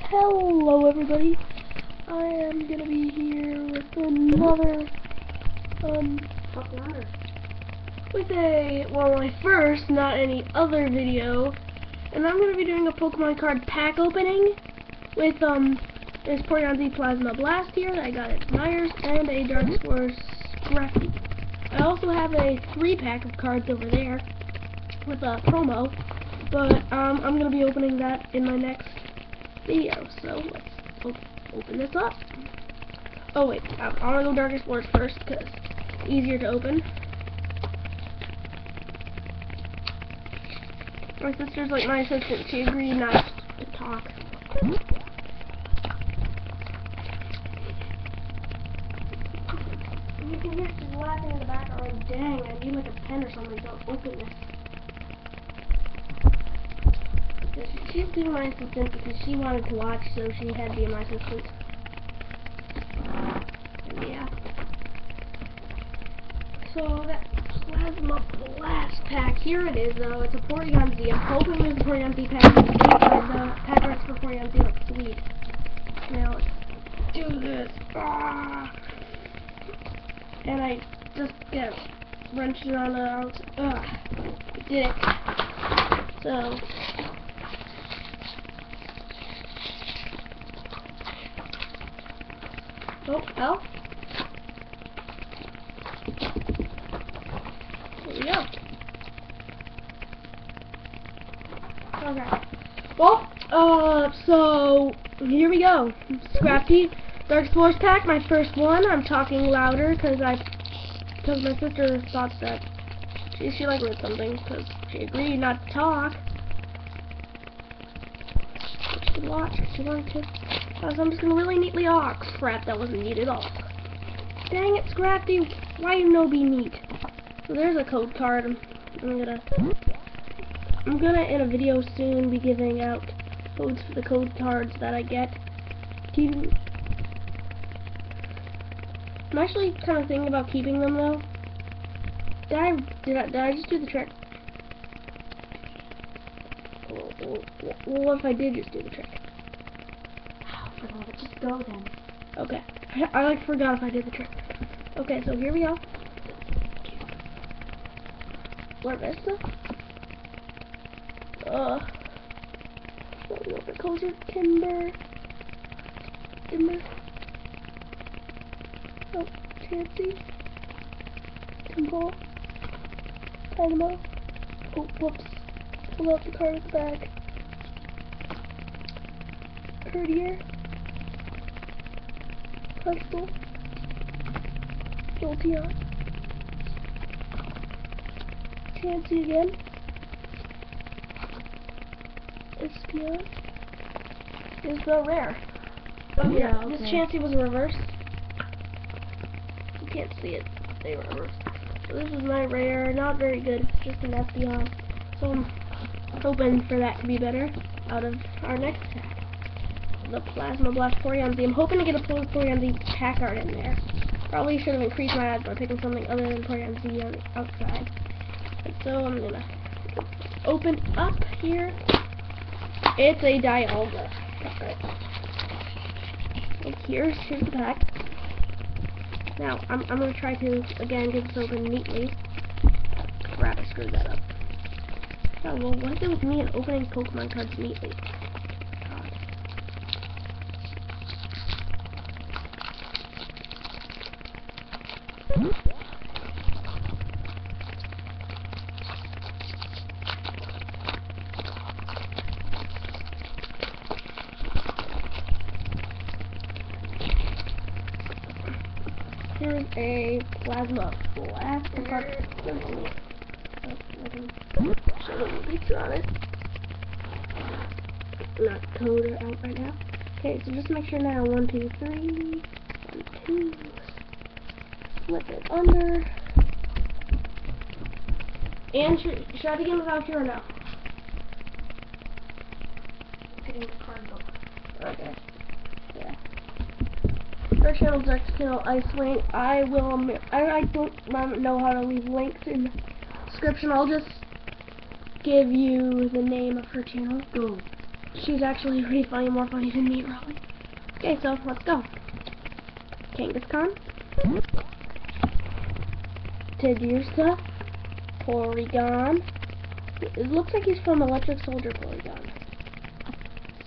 Hello everybody, I am gonna be here with another, my first, not any other video, and I'm gonna be doing a Pokemon card pack opening with, there's Porygon Plasma Blast here that I got at Myers, and a Dark Force Scrappy. I also have a 3-pack of cards over there with a promo, but, I'm gonna be opening that in my next video, so let's open this up. Oh wait, I want to go Dark Force first because it's easier to open. My sister's like my assistant, she agreed not to talk. You can hear she's laughing in the background. Dang, I need like a pen or something to open this. She's being my assistant because she wanted to watch, so she had to be my assistant. And yeah. So that Plasma Blast pack, here it is though. It's a Porygon Z. I'm hoping there's a Porygon Z pack. The pack arts for Porygon Z look sweet. Now let's do this. And I just get wrenched around the out. Did it. So. Oh, hell. There we go. Okay. Well, so, here we go. Scrappy Dark Force pack, my first one. I'm talking louder because my sister thought that she like read something because she agreed not to talk. She could watch if she wanted to. So I'm just gonna really neatly. Oh crap, that wasn't neat at all. Dang it, Scrappy, why you no be neat? So there's a code card. I'm gonna in a video soon be giving out codes for the code cards that I get. I'm actually kind of thinking about keeping them though. Did I just do the trick? Well, what if I did just do the trick? Just go then. Okay. I like forgot if I did the trick. Okay, so here we go. What Vista? What the codes are? Timber. Oh, Chansey. Temple. Dynamo. Oh, whoops. Pull out the card at the back. Courtier. Crystal. Jolteon. Chansey again. Espion. Is the rare. Oh yeah, okay. This Chansey was a reverse. You can't see it. They were reversed. So this is my rare. Not very good. It's just an Espion. So I'm hoping for that to be better out of our next pack. The Plasma Blast Porygon Z. I'm hoping to get a Porygon Z pack art in there. Probably should have increased my odds by picking something other than Porygon Z on the outside. And so I'm gonna open up here. It's a Dialga. Right. Here's the pack. Now I'm gonna try to again get this open neatly. Crap, I screwed that up. Oh well, what is it with me and opening Pokemon cards neatly? Here's a Plasma Blast card. I can show the picture on it. Not code it out right now. Okay, so just make sure now 1, 2, 3, 1, 2. Flip it under. And should I begin without here or no? Getting the card book. Okay. Yeah. Our channel's ArticunoIceWing. I don't know how to leave links in the description. I'll just give you the name of her channel. Go. She's actually pretty funny, more funny than me, probably. Okay, so let's go. Kangaskhan, Tigirsa, Porygon. It looks like he's from Electric Soldier Porygon.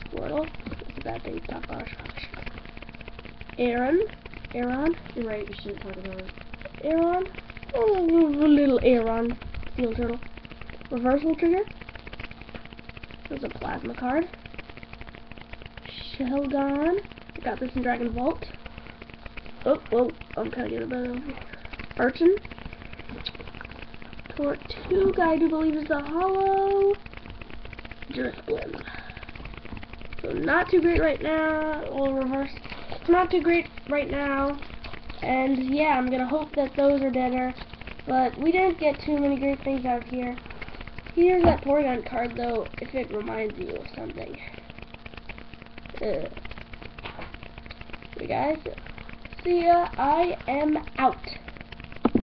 Squirtle. This is that big top gosh. Aaron. You're right, you shouldn't talk about it. Aaron. Oh, little Aaron. Steel Turtle. Reversal Trigger. There's a Plasma card. Shelgon. I got this in Dragon Vault. Oh, I'm kind of getting a bit of Urchin. Tortuga, I do believe is the hollow. Drifblim. So not too great right now. Or reverse. It's not too great right now. And yeah, I'm gonna hope that those are better. But we didn't get too many great things out here. Here's that Porygon card though, if it reminds you of something. Okay, guys. See ya. I am out.